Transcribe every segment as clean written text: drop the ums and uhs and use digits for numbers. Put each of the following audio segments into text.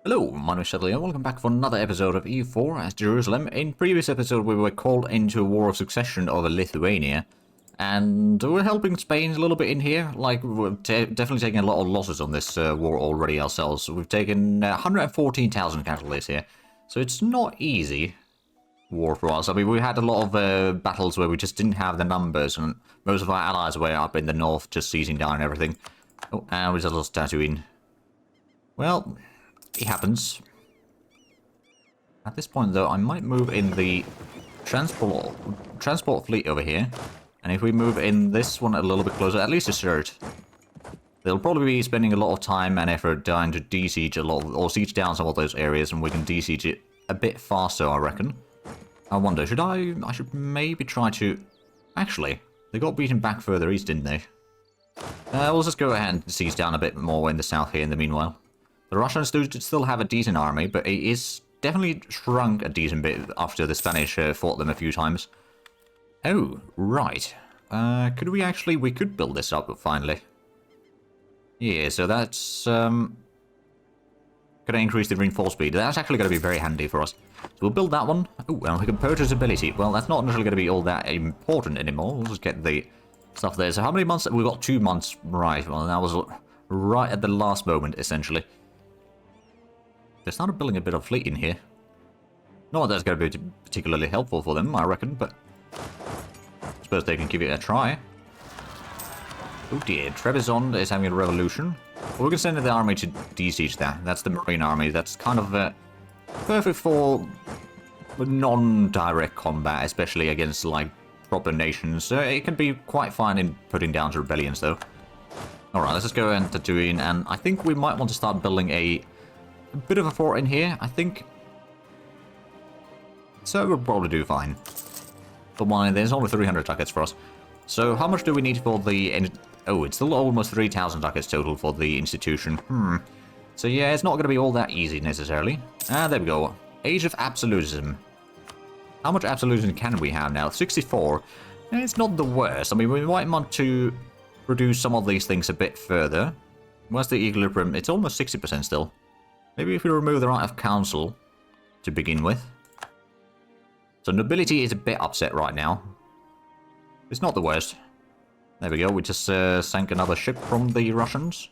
Hello, my name is Shadley and welcome back for another episode of EU4 as Jerusalem. In previous episode we were called into a war of succession over Lithuania, and we're helping Spain a little bit in here. Like, we're definitely taking a lot of losses on this war already ourselves. We've taken 114,000 casualties here, so it's not easy war for us. I mean, we had a lot of battles where we just didn't have the numbers, and most of our allies were up in the north just seizing down everything. Oh, and we just lost Tatooine. Well, it happens. At this point, though, I might move in the transport fleet over here. And if we move in this one a little bit closer, at least a third, they'll probably be spending a lot of time and effort trying to de-siege a lot, or siege down some of those areas, and we can de-siege it a bit faster, I reckon. I wonder, I should maybe try to... Actually, they got beaten back further east, didn't they? We'll just go ahead and siege down a bit more in the south here in the meanwhile. The Russians do still have a decent army, but it is definitely shrunk a decent bit after the Spanish fought them a few times. Oh, right. Could we actually... We could build this up, finally. Yeah, so that's... going to increase the reinforced speed. That's actually going to be very handy for us. So we'll build that one. Oh, and we can purchase ability. Well, that's not necessarily going to be all that important anymore. We'll just get the stuff there. So how many months? We've got 2 months. Right, well, that was right at the last moment, essentially. They started building a bit of fleet in here. Not that that's going to be particularly helpful for them, I reckon, but I suppose they can give it a try. Oh dear, Trebizond is having a revolution. Well, we can send the army to de-siege that. That's the Marine army. That's kind of perfect for non-direct combat, especially against, like, proper nations. It can be quite fine in putting down rebellions, though. Alright, let's just go into Tatooine, and I think we might want to start building a bit of a fort in here, I think. So we'll probably do fine. But there's only 300 ducats for us. So how much do we need for the... Oh, it's still almost 3,000 ducats total for the institution. So yeah, it's not going to be all that easy necessarily. Ah, there we go. Age of Absolutism. How much Absolutism can we have now? 64. It's not the worst. I mean, we might want to reduce some of these things a bit further. Where's the equilibrium? It's almost 60% still. Maybe if we remove the right of council to begin with. So nobility is a bit upset right now. It's not the worst. There we go, we just sank another ship from the Russians.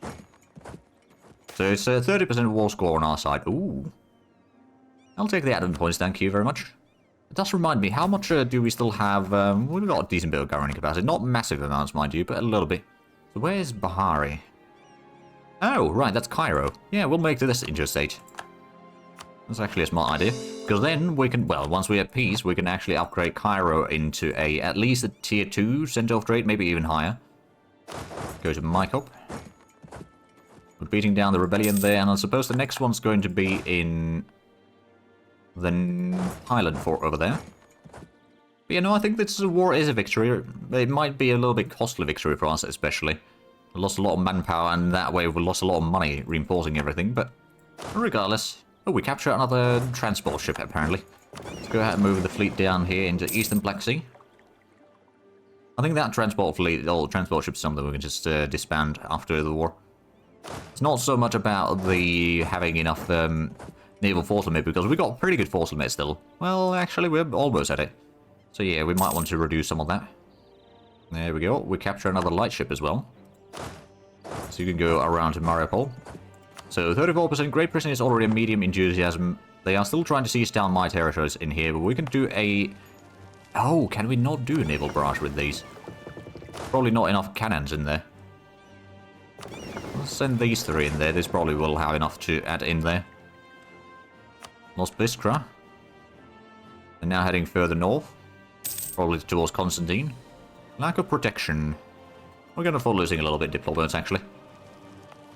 So it's a 30% war score on our side. Ooh. I'll take the added points, thank you very much. It does remind me, how much do we still have? We've got a decent bit of governing capacity. Not massive amounts, mind you, but a little bit. So where's Bahari? Oh, right, that's Cairo. Yeah, we'll make this interstate. That's actually a smart idea. Because then we can, well, once we have peace, we can actually upgrade Cairo into at least a tier 2 center of trade, maybe even higher. Go to Mycop. We're beating down the rebellion there, and I suppose the next one's going to be in the Highland Fort over there. But you know, I think this war is a victory. It might be a little bit costly victory for us, especially. We lost a lot of manpower, and that way we lost a lot of money reinforcing everything, but regardless. Oh, we captured another transport ship, apparently. Let's go ahead and move the fleet down here into Eastern Black Sea. I think that transport fleet, or transport ship, is something we can just disband after the war. It's not so much about the having enough naval force limit, because we got pretty good force limit still. Well, actually, we're almost at it. So yeah, we might want to reduce some of that. There we go. We capture another light ship as well. So you can go around to Mariupol. So 34%. Great Britain is already a medium enthusiasm. They are still trying to seize down my territories in here, but we can do a... Oh, can we not do a naval barrage with these? Probably not enough cannons in there. Let's send these 3 in there. This probably will have enough to add in there. Lost Biskra. And now heading further north. Probably towards Constantine. Lack of protection. We're going to fall losing a little bit diplomats, actually.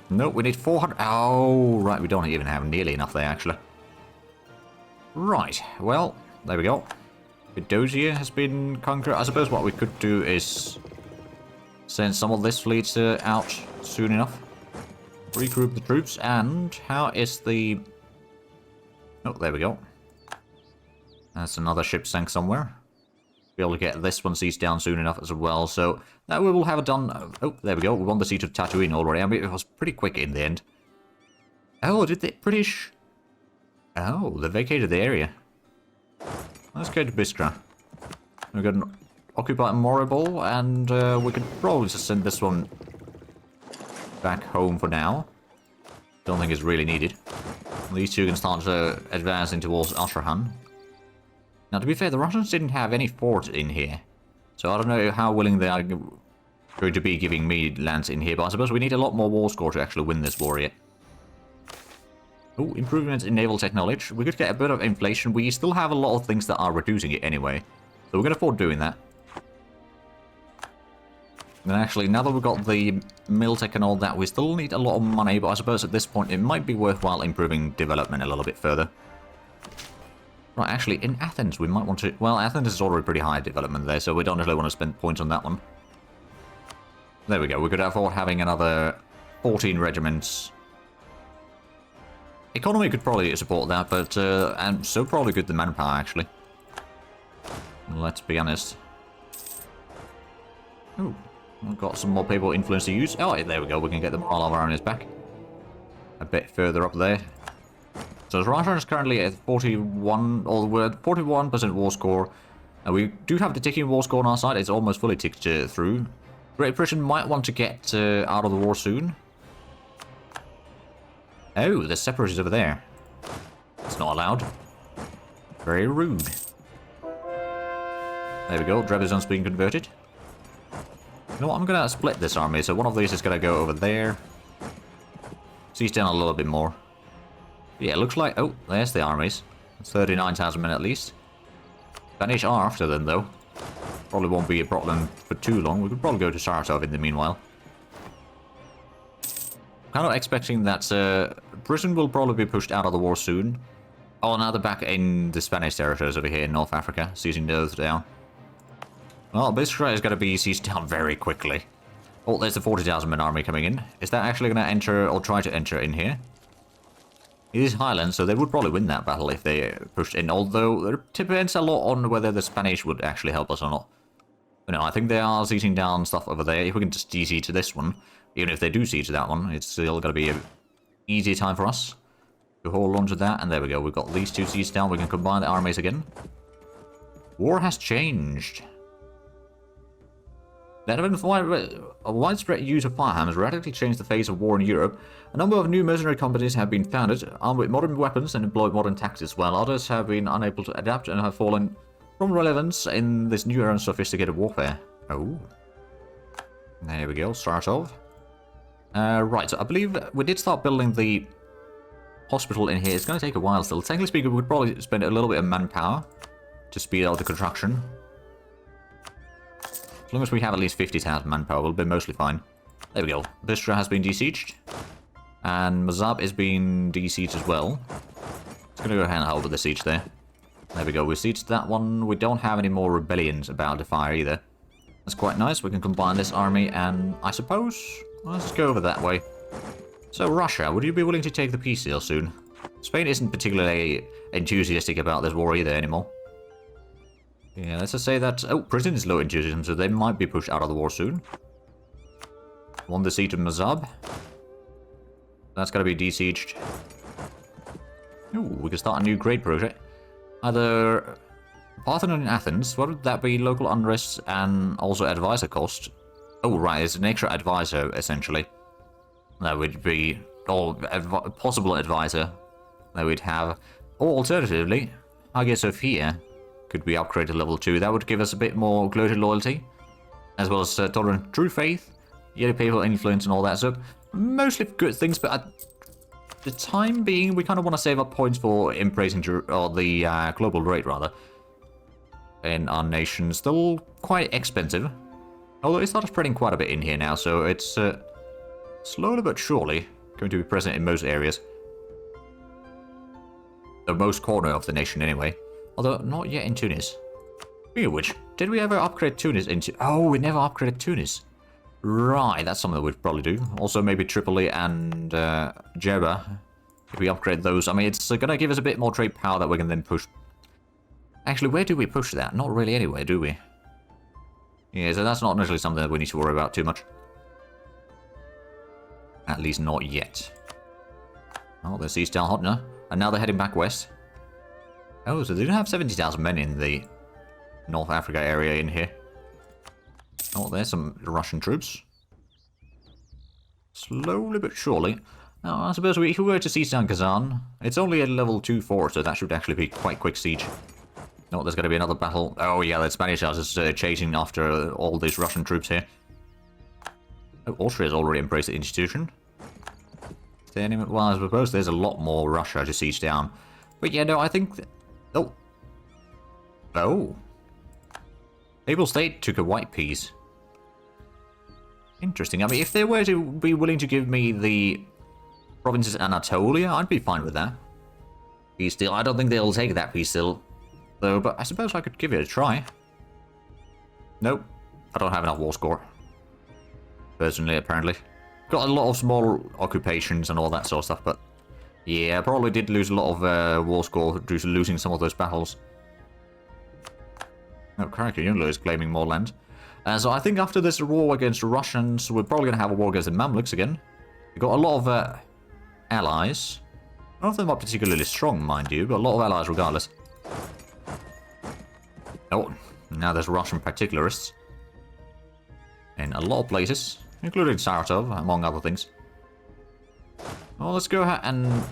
No, we need 400... Oh, right, we don't even have nearly enough there, actually. Right, well, there we go. Theodosia has been conquered. I suppose what we could do is send some of this fleet out soon enough. Regroup the troops, and how is the... Oh, there we go. That's another ship sank somewhere. Be able to get this one seized down soon enough as well, so that we will have it done. Oh, there we go. We won the siege of Tatooine already. I mean, it was pretty quick in the end. Oh, did the British Oh, they vacated the area. Let's go to Biskra. We can occupy Morrible, and we could probably just send this one back home for now. Don't think it's really needed. These two can start advancing towards Astrahan. Now, to be fair, the Russians didn't have any forts in here. So I don't know how willing they are going to be giving me lands in here, but I suppose we need a lot more war score to actually win this war yet. Oh, improvements in naval technology. We could get a bit of inflation. We still have a lot of things that are reducing it anyway. So we're going to afford doing that. And actually, now that we've got the mill tech and all that, we still need a lot of money, but I suppose at this point it might be worthwhile improving development a little bit further. Right, actually, in Athens we might want to... Well, Athens is already pretty high development there, so we don't really want to spend points on that one. There we go, we could afford having another 14 regiments. Economy could probably support that, but and so probably good the manpower, actually. Let's be honest. Ooh, we've got some more people influence to use. Oh, there we go, we can get the morale of our armies back. A bit further up there. So Russia is currently at 41, or we're at 41% war score. And we do have the ticking war score on our side, it's almost fully ticked through. Great Britain might want to get out of the war soon. Oh, the separatists over there. It's not allowed. Very rude. There we go, Trebizond's being converted. You know what, I'm gonna split this army, so one of these is gonna go over there. Siege down a little bit more. Yeah, it looks like... Oh, there's the armies. 39,000 men at least. Spanish are after them, though. Probably won't be a problem for too long. We could probably go to Saratov in the meanwhile. Kind of expecting that Britain will probably be pushed out of the war soon. Oh, now they're back in the Spanish territories over here in North Africa, seizing those down. Well, Biskra is going to be seized down very quickly. Oh, there's the 40,000 man army coming in. Is that actually going to enter, or try to enter in here? It is Highlands, so they would probably win that battle if they pushed in, although it depends a lot on whether the Spanish would actually help us or not. But no, I think they are seizing down stuff over there. If we can just DC to this one, even if they do siege that one, it's still going to be an easy time for us to hold on to that. And there we go, we've got these two siege down. We can combine the armies again. War has changed. That a widespread use of firearms radically changed the face of war in Europe. A number of new mercenary companies have been founded, armed with modern weapons and employ modern tactics, while others have been unable to adapt and have fallen from relevance in this new era of sophisticated warfare. Oh. There we go, Saratov. Right, so I believe we did start building the hospital in here. It's going to take a while still. Technically speaking, we would probably spend a little bit of manpower to speed up the construction. As long as we have at least 50,000 manpower, we'll be mostly fine. There we go. Biskra has been besieged. And Mazab is being besieged as well. It's going to go ahead and help with the siege there. There we go. We sieged that one. We don't have any more rebellions about to fire either. That's quite nice. We can combine this army and I suppose... let's go over that way. So Russia, would you be willing to take the peace deal soon? Spain isn't particularly enthusiastic about this war either anymore. Yeah, let's just say that... Oh, Britain is low enthusiasm, so they might be pushed out of the war soon. Won the siege of Mazab. That's gotta be besieged. Ooh, we can start a new grade project. Either Parthenon in Athens, what would that be? Local unrest and also advisor cost. Oh, right, it's an extra advisor, essentially. That would be... or possible advisor that we'd have. Or alternatively, Hagia Sophia could be upgraded to level 2. That would give us a bit more gloated loyalty, as well as tolerant true faith, yet papal influence and all that. So, mostly good things, but at the time being, we kind of want to save up points for embracing or the global rate, rather. In our nation, still quite expensive. Although it started spreading quite a bit in here now, so it's slowly but surely going to be present in most areas. The most corner of the nation, anyway. Although, not yet in Tunis. Speaking of which, did we ever upgrade Tunis into... Oh, we never upgraded Tunis. Right, that's something that we'd probably do. Also, maybe Tripoli and Jeddah. If we upgrade those, I mean, it's going to give us a bit more trade power that we can then push. Actually, where do we push that? Not really anywhere, do we? Yeah, so that's not necessarily something that we need to worry about too much. At least not yet. Oh, there's East Al Hotna. And now they're heading back west. Oh, so they do have 70,000 men in the North Africa area in here. Oh, there's some Russian troops. Slowly but surely. Now, I suppose if we were to siege down Kazan, it's only a level 2-4, so that should actually be quite quick siege. Oh, there's going to be another battle. Oh, yeah, the Spanish are just chasing after all these Russian troops here. Oh, Austria's already embraced the institution. Well, I suppose there's a lot more Russia to siege down. But yeah, no, I think... Oh. Oh. Papal State took a white piece. Interesting. I mean, if they were to be willing to give me the provinces Anatolia, I'd be fine with that. Peace deal. I don't think they'll take that peace deal, though, but I suppose I could give it a try. Nope. I don't have enough war score. Personally, apparently. Got a lot of small occupations and all that sort of stuff, but yeah, I probably did lose a lot of war score due to losing some of those battles. Oh, Karakayunlu is claiming more land. So I think after this war against the Russians, we're probably going to have a war against the Mamluks again. We've got a lot of allies. None of them are particularly strong, mind you, but a lot of allies regardless. Oh, now there's Russian particularists. In a lot of places, including Saratov, among other things. Well, let's go ahead and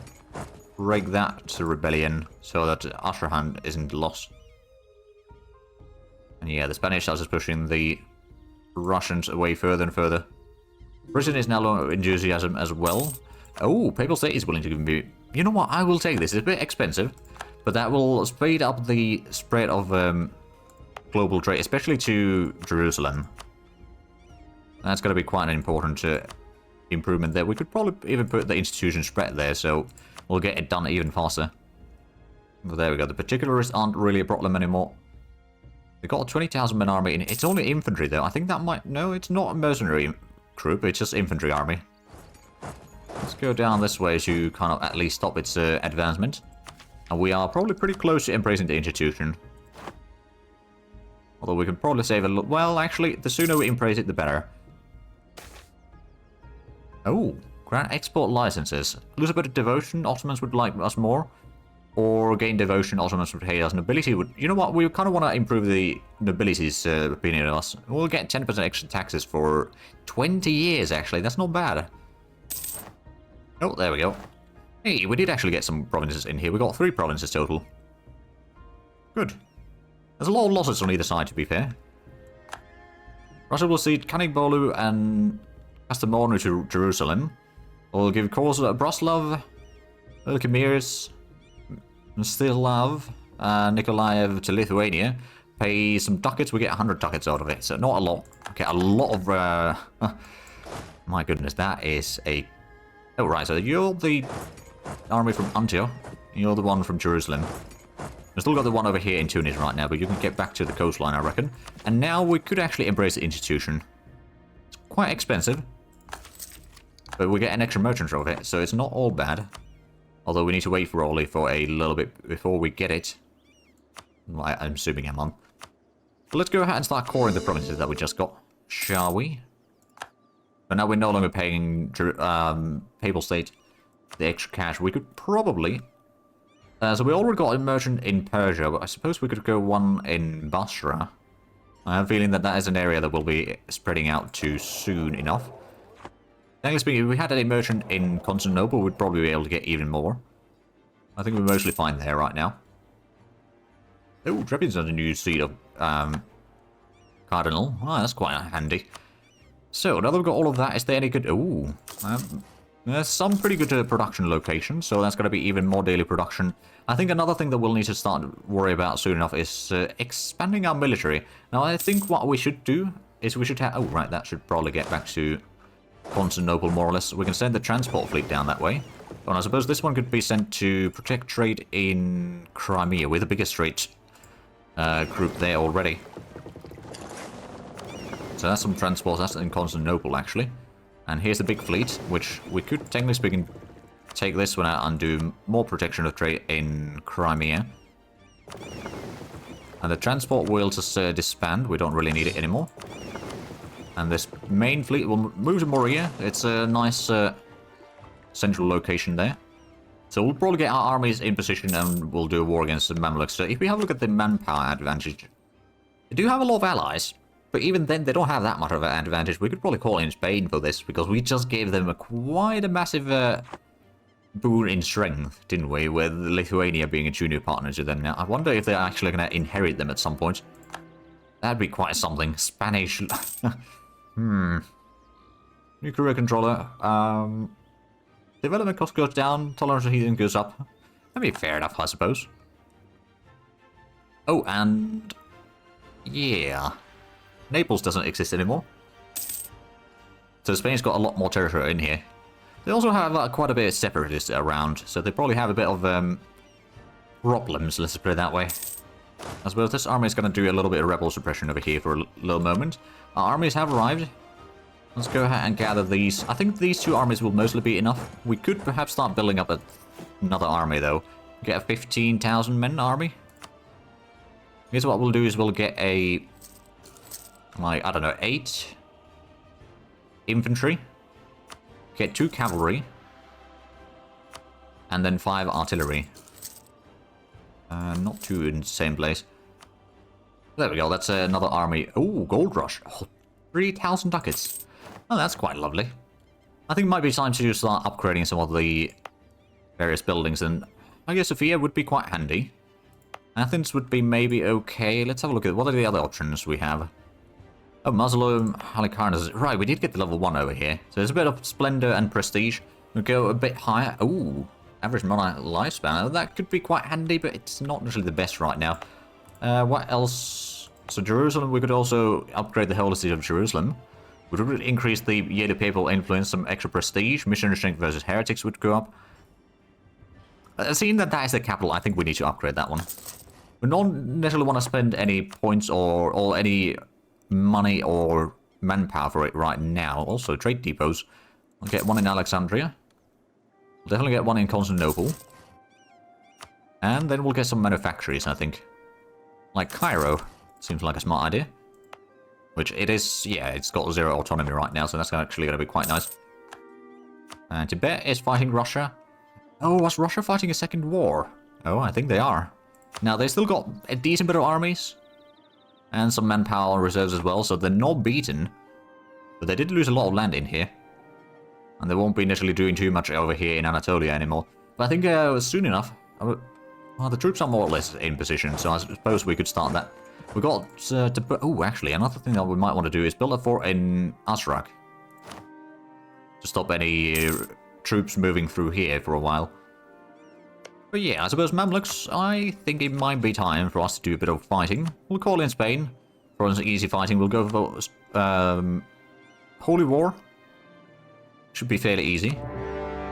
break that to rebellion so that Astrahan isn't lost. And yeah, the Spanish are just pushing the Russians away further and further. Britain is now low enthusiasm as well. Oh, Papal State is willing to give me... You know what, I will take this. It's a bit expensive, but that will speed up the spread of global trade, especially to Jerusalem. That's going to be quite an important improvement there. We could probably even put the institution spread there, so we'll get it done even faster. Well, there we go. The particularists aren't really a problem anymore. They've got a 20,000 man army in it. It's only infantry, though. I think that might... No, it's not a mercenary group. It's just infantry army. Let's go down this way to kind of at least stop its advancement. And we are probably pretty close to embracing the institution. Although we can probably save a little... Well, actually, the sooner we embrace it, the better. Oh, grant export licenses. Lose a bit of devotion, Ottomans would like us more. Or gain devotion, Ottomans would hate us. Nobility would... You know what, we kind of want to improve the nobility's opinion of us. We'll get 10% extra taxes for 20 years, actually. That's not bad. Oh, there we go. Hey, we did actually get some provinces in here. We got 3 provinces total. Good. There's a lot of losses on either side, to be fair. Russia will cede Kanigbolu and Kastamonu to Jerusalem. We'll give Korza Broslov, Kamiris, Stilav, Nikolaev to Lithuania. Pay some ducats, we get 100 ducats out of it, so not a lot. Okay, a lot of... My goodness, that is a... Oh, right, so you're the army from Antioch. You're the one from Jerusalem. We've still got the one over here in Tunis right now, but you can get back to the coastline, I reckon. And now we could actually embrace the institution. It's quite expensive. But we get an extra merchant of it, so it's not all bad. Although we need to wait for Orly for a little bit before we get it. Well, I'm assuming I'm on. But let's go ahead and start coring the provinces that we just got, shall we? But now we're no longer paying Papal State the extra cash. We could probably... so we already got a merchant in Persia, but I suppose we could go one in Basra. I have a feeling that that is an area that will be spreading out to soon enough. Technically speaking, if we had a merchant in Constantinople, we'd probably be able to get even more. I think we're mostly fine there right now. Oh, Drebin's on a new seat of Cardinal. Oh, that's quite handy. So, now that we've got all of that, is there any good... Ooh, there's some pretty good production locations, so that's going to be even more daily production. I think another thing that we'll need to start worry about soon enough is expanding our military. Now, I think what we should do is we should have... Oh, right, that should probably get back to Constantinople, more or less. We can send the transport fleet down that way. And I suppose this one could be sent to protect trade in Crimea. We're the biggest trade group there already. So that's some transport. That's in Constantinople, actually. And here's the big fleet, which we could, technically speaking, take this one out and do more protection of trade in Crimea. And the transport will just disband. We don't really need it anymore. And this main fleet will move to Moria. It's a nice central location there. So we'll probably get our armies in position and we'll do a war against the Mamluks. So if we have a look at the manpower advantage, they do have a lot of allies. But even then, they don't have that much of an advantage. We could probably call in Spain for this, because we just gave them quite a massive boon in strength, didn't we? With Lithuania being a junior partner to them now. I wonder if they're actually going to inherit them at some point. That'd be quite something. Spanish... New career controller. Development cost goes down, tolerance of heating goes up. That'd be fair enough, I suppose. Oh, and... yeah... Naples doesn't exist anymore. So Spain's got a lot more territory in here. They also have quite a bit of separatists around, so they probably have a bit of problems, let's put it that way. I suppose this army is going to do a little bit of rebel suppression over here for a little moment. Our armies have arrived. Let's go ahead and gather these. I think these two armies will mostly be enough. We could perhaps start building up another army, though. Get a 15,000 men army. Here's what we'll do is we'll get a... like, I don't know, 8 infantry, get 2 cavalry, and then 5 artillery. Not 2 in the same place. There we go, that's another army. Oh, gold rush. Oh, 3,000 ducats. Oh, that's quite lovely. I think it might be time to start upgrading some of the various buildings, and I guess Sofia would be quite handy. Athens would be maybe okay. Let's have a look at what are the other options we have. Oh, Mausoleum, Halicarnassus. Right, we did get the level 1 over here. So there's a bit of splendor and prestige. We'll go a bit higher. Ooh, average monarch lifespan. Oh, that could be quite handy, but it's not necessarily the best right now. What else? So Jerusalem, we could also upgrade the whole city of Jerusalem. We would increase the yearly papal influence, some extra prestige. Missionary strength versus heretics would go up. Seeing that that is the capital, I think we need to upgrade that one. We don't necessarily want to spend any points or any... money or manpower for it right now. Also, trade depots. We'll get one in Alexandria. We'll definitely get one in Constantinople. And then we'll get some manufactories, I think. Like Cairo. Seems like a smart idea. Which it is, yeah, it's got 0 autonomy right now, so that's actually going to be quite nice. And Tibet is fighting Russia. Oh, was Russia fighting a second war? Oh, I think they are. Now, they still got a decent bit of armies. And some manpower reserves as well, so they're not beaten. But they did lose a lot of land in here. And they won't be initially doing too much over here in Anatolia anymore. But I think soon enough... well, the troops are more or less in position, so I suppose we could start that. We got oh, actually, another thing that we might want to do is build a fort in Azrak. To stop any troops moving through here for a while. But yeah, I suppose Mamluks, I think it might be time for us to do a bit of fighting. We'll call in Spain for some easy fighting. We'll go for Holy War. Should be fairly easy.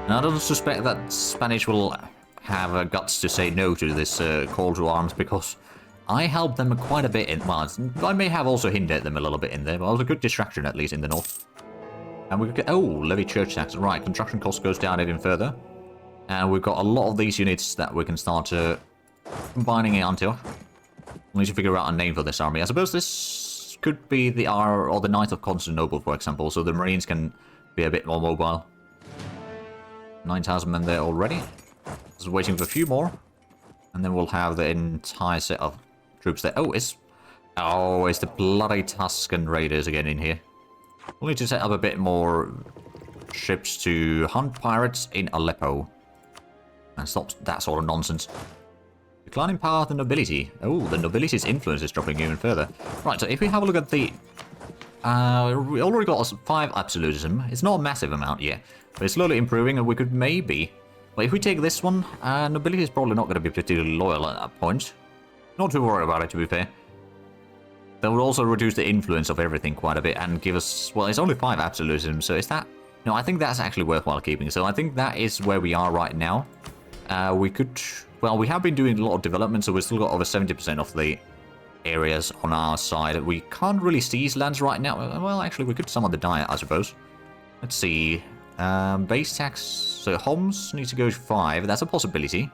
And I don't suspect that Spanish will have guts to say no to this call to arms, because I helped them quite a bit in... well, I may have also hinted at them a little bit in there, but it was a good distraction at least in the north. And we could get... oh, levy church tax. Right, construction cost goes down even further. And we've got a lot of these units that we can start combining in Antioch. We need to figure out a name for this army. I suppose this could be the or the Knight of Constantinople, for example, so the Marines can be a bit more mobile. 9,000 men there already. Just waiting for a few more. And then we'll have the entire set of troops there. Oh, it's the bloody Tuscan raiders again in here. We'll need to set up a bit more ships to hunt pirates in Aleppo. And stop that sort of nonsense. Declining power of the nobility. Oh, the nobility's influence is dropping even further. Right, so if we have a look at the... we already got 5 absolutism. It's not a massive amount yet, but it's slowly improving, and we could maybe... well, if we take this one, nobility is probably not going to be particularly loyal at that point. Not too worried about it, to be fair. That would also reduce the influence of everything quite a bit and give us... well, it's only 5 absolutism, so is that... no, I think that's actually worthwhile keeping. So I think that is where we are right now. We could... well, we have been doing a lot of development, so we've still got over 70% of the areas on our side. We can't really seize lands right now. Well, actually, we could summon the diet, I suppose. Let's see. Base tax... so Homs needs to go to 5. That's a possibility.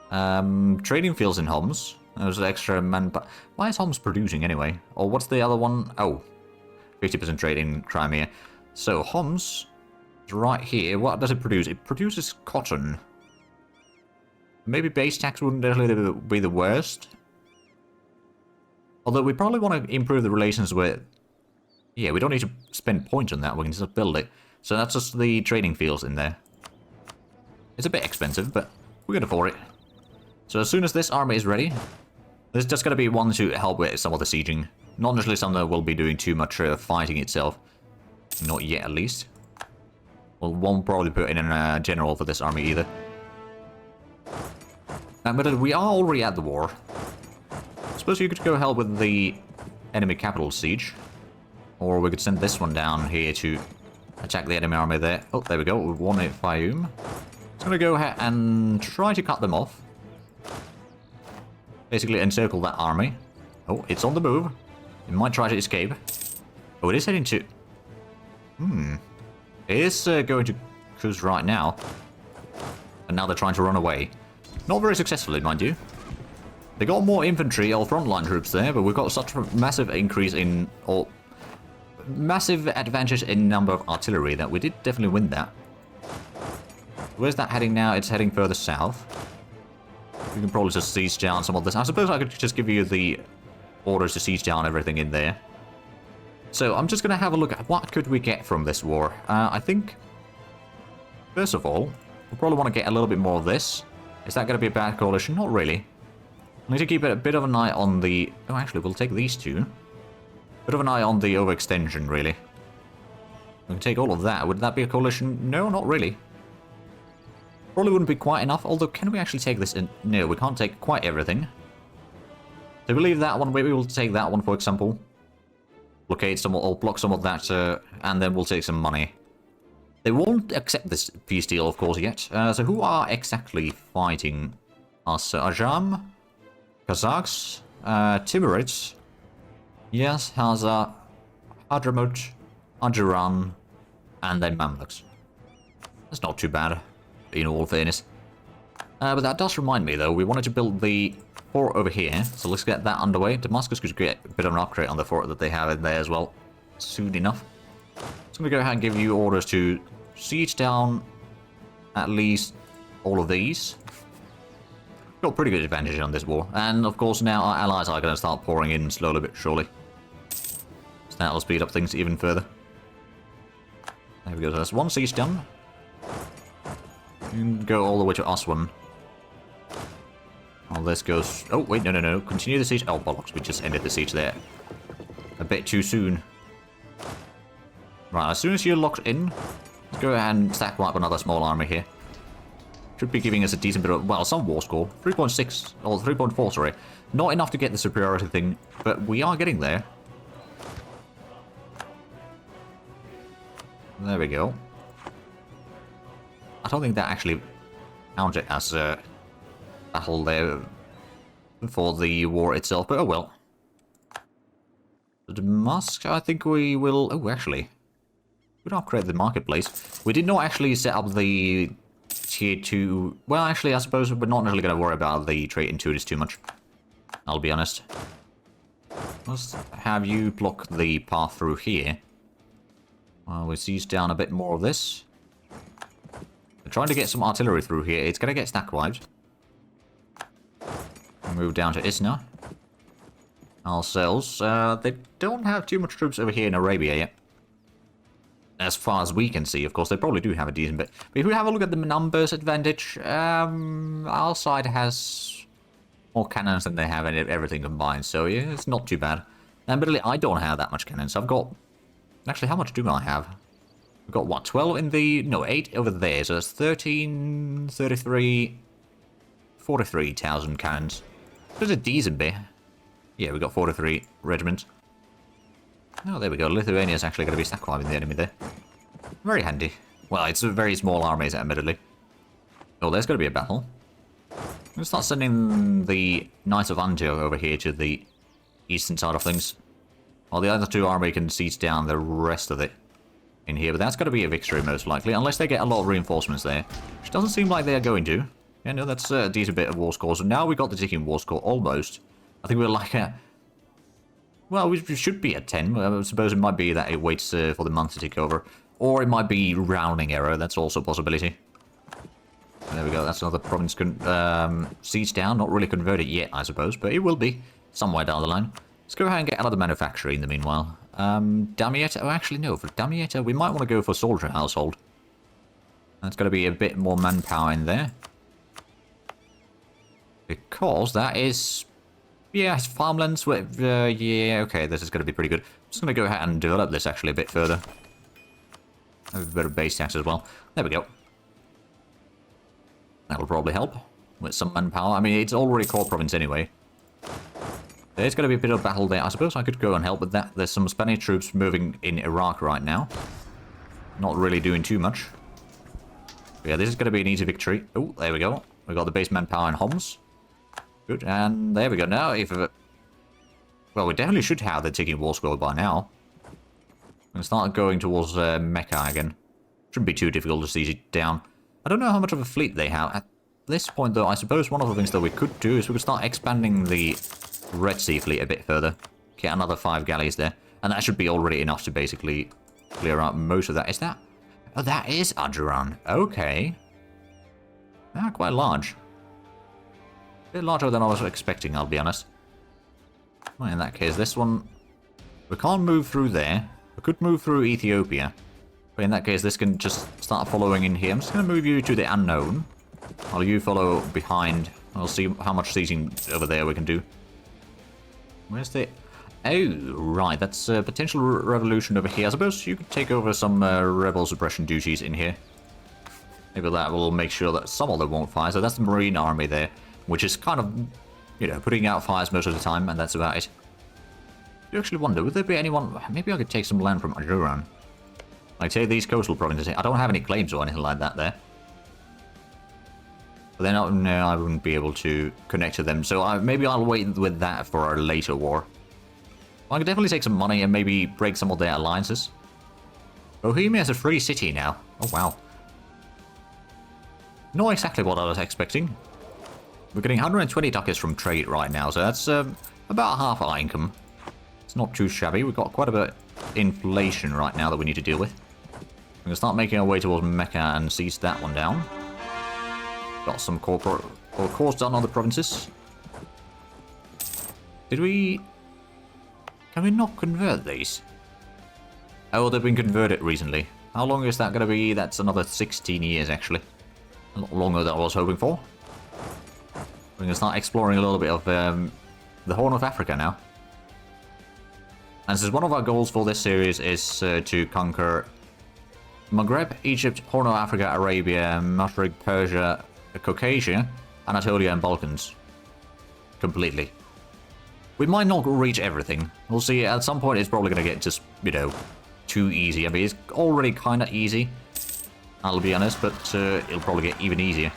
Trading fields in Homs. There's extra man... but why is Homs producing anyway? Or what's the other one? Oh, 50% trade in Crimea. So Homs is right here. What does it produce? It produces cotton. Maybe base tax wouldn't necessarily be the worst. Although we probably want to improve the relations with... Yeah, we don't need to spend points on that, we can just build it. So that's just the trading fields in there. It's a bit expensive, but we can afford it. So as soon as this army is ready, there's just going to be one to help with some of the sieging. Not necessarily something that will be doing too much fighting itself. Not yet, at least. Well, won't probably put in a general for this army either. But we are already at the war. I suppose you could go help with the enemy capital siege. Or we could send this one down here to attack the enemy army there. Oh, there we go. We've won it, Fayum. Just going to go ahead and try to cut them off. Basically encircle that army. Oh, it's on the move. It might try to escape. Oh, it is heading to... It is going to cruise right now. And now they're trying to run away. Not very successfully, mind you. They got more infantry or frontline troops there, but we've got such a massive increase in... or massive advantage in number of artillery that we did definitely win that. Where's that heading now? It's heading further south. We can probably just siege down some of this. I suppose I could just give you the orders to siege down everything in there. So I'm just going to have a look at what could we get from this war. I think, first of all, we'll probably want to get a little bit more of this. Is that going to be a bad coalition? Not really. I need to keep a bit of an eye on the... Oh, actually, we'll take these two. Bit of an eye on the overextension, really. We can take all of that. Would that be a coalition? No, not really. Probably wouldn't be quite enough, although can we actually take this in? No, we can't take quite everything. So we leave that one, maybe we'll take that one, for example. Blockade some, or block some of that, and then we'll take some money. They won't accept this peace deal, of course, yet. So who are exactly fighting us? Ajam? Kazakhs? Timurids? Yes, Hazar, Hadramut, Ajuran, and then Mamluks. That's not too bad, in all fairness. But that does remind me, though, we wanted to build the fort over here, so let's get that underway. Damascus could get a bit of an upgrade on the fort that they have in there as well, soon enough. So I'm going to go ahead and give you orders to siege down at least all of these. Got pretty good advantage on this war, and of course now our allies are going to start pouring in slowly but surely. So that'll speed up things even further. There we go, so that's one siege done. And go all the way to Aswan. Oh, this goes... Oh, wait, no. Continue the siege. Oh, bollocks, we just ended the siege there. A bit too soon. Right, as soon as you're locked in, let's go ahead and stack wipe another small army here. Should be giving us a decent bit of... Well, some war score. 3.6, or 3.4, sorry. Not enough to get the superiority thing, but we are getting there. There we go. I don't think that actually counted as a battle there for the war itself, but oh well. Damask, I think we will... Oh, actually, we don't upgrade the marketplace. We did not actually set up the tier 2... Well, actually, I suppose we're not really going to worry about the trait intuitives too much. I'll be honest. Let's have you block the path through here. We'll siege down a bit more of this. We're trying to get some artillery through here. It's going to get stack wiped. Move down to Isna. Ourselves. They don't have too much troops over here in Arabia yet. As far as we can see, of course, they probably do have a decent bit. But if we have a look at the numbers advantage, our side has more cannons than they have in everything combined. So yeah, it's not too bad. Admittedly, I don't have that much cannons. I've got... Actually, how much do I have? We've got, what, 12 in the... No, 8 over there. So that's 13, 33, 43,000 cannons. There's a decent bit. Yeah, we've got 43 regiments. Oh, there we go. Lithuania's actually going to be stack wiping the enemy there. Very handy. Well, it's a very small army, admittedly. Oh, there's going to be a battle. Let's start sending the Knights of Antioch over here to the eastern side of things. While the other two army can siege down the rest of it in here. But that's going to be a victory, most likely. Unless they get a lot of reinforcements there. Which doesn't seem like they're going to. Yeah, no, that's a decent bit of war score. So now we've got the ticking war score, almost. I think we're like a... Well, we should be at 10. I suppose it might be that it waits for the month to tick over. Or it might be rounding error. That's also a possibility. There we go. That's another province siege down. Not really converted yet, I suppose, but it will be somewhere down the line. Let's go ahead and get another manufacturer in the meanwhile. Damietta. Oh, actually, no. For Damietta, we might want to go for soldier household. That's going to be a bit more manpower in there. Because that is... yeah, it's farmlands with... yeah, okay, this is going to be pretty good. I'm just going to go ahead and develop this actually a bit further. Have a bit of base tax as well. There we go. That'll probably help with some manpower. I mean, it's already core province anyway. There's going to be a bit of battle there. I suppose I could go and help with that. There's some Spanish troops moving in Iraq right now. Not really doing too much. But yeah, this is going to be an easy victory. Oh, there we go. We got the base manpower in Homs. Good, and there we go. Now, if... well, we definitely should have the ticking war score by now. I'm going to start going towards Mecca again. Shouldn't be too difficult to seize it down. I don't know how much of a fleet they have. At this point, though, I suppose one of the things that we could do is we could start expanding the Red Sea fleet a bit further. Get another 5 galleys there. And that should be already enough to basically clear out most of that. Is that... oh, that is Adjuran. Okay. They are quite large. A bit larger than I was expecting, I'll be honest. Well, in that case, this one... we can't move through there. We could move through Ethiopia. But in that case, this can just start following in here. I'm just going to move you to the unknown. While you follow behind. We'll see how much sieging over there we can do. Where's the... oh, right. That's a potential revolution over here. I suppose you could take over some rebel suppression duties in here. Maybe that will make sure that some of them won't fire. So that's the Marine Army there. Which is kind of, you know, putting out fires most of the time. And that's about it. You actually wonder, would there be anyone... maybe I could take some land from Adjuran. Like, say, these coastal provinces. I don't have any claims or anything like that there. But then, no, I wouldn't be able to connect to them. So maybe I'll wait with that for a later war. Well, I could definitely take some money and maybe break some of their alliances. Bohemia is a free city now. Oh, wow. Not exactly what I was expecting. We're getting 120 ducats from trade right now. So that's about half our income. It's not too shabby. We've got quite a bit of inflation right now that we need to deal with. We're going to start making our way towards Mecca and seize that one down. Got some cores done on the provinces. Did we... can we not convert these? Oh, they've been converted recently. How long is that going to be? That's another 16 years, actually. A lot longer than I was hoping for. We're going to start exploring a little bit of the Horn of Africa now. And since one of our goals for this series is to conquer Maghreb, Egypt, Horn of Africa, Arabia, Mashriq, Persia, Caucasia, Anatolia, and Balkans. Completely. We might not reach everything. We'll see. At some point, it's probably going to get just, you know, too easy. I mean, it's already kind of easy. I'll be honest, but it'll probably get even easier.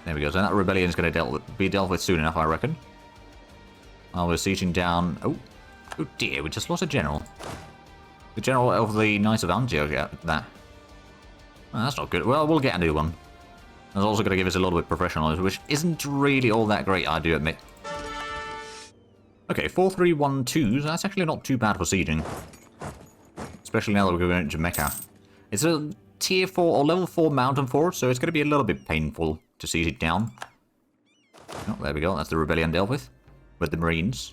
There we go. So that rebellion is going to be dealt with soon enough, I reckon. While we're sieging down... oh. Oh dear, we just lost a general. The general of the Knights of Antioch, yeah, that. Well, that's not good. Well, we'll get a new one. That's also going to give us a little bit of professionalism, which isn't really all that great, I do admit. Okay, 4312, that's actually not too bad for sieging. Especially now that we're going to Mecca. It's a tier 4 or level 4 mountain fort, so it's going to be a little bit painful to siege it down. Oh, there we go, that's the rebellion dealt with the Marines.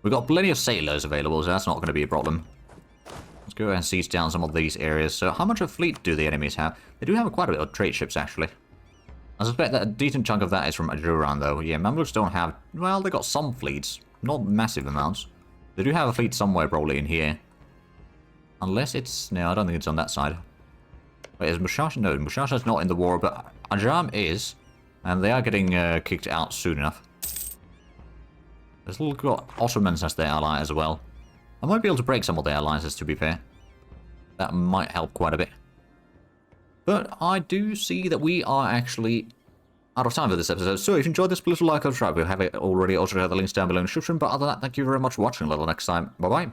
We've got plenty of sailors available, so that's not going to be a problem. Let's go ahead and siege down some of these areas. So how much of a fleet do the enemies have? They do have quite a bit of trade ships, actually. I suspect that a decent chunk of that is from Adjuran, though. Yeah, Mamluks don't have... well, they got some fleets. Not massive amounts. They do have a fleet somewhere, probably, in here. Unless it's... no, I don't think it's on that side. Wait, is Mushasha? No, Mushasha's not in the war, but Ajam is. And they are getting kicked out soon enough. There's little got Ottomans as their ally as well. I might be able to break some of their alliances, to be fair. That might help quite a bit. But I do see that we are actually out of time for this episode. So if you enjoyed this, please like or subscribe. We have it already. Also have the links down below in the description. But other than that, thank you very much for watching. Until next time. Bye-bye.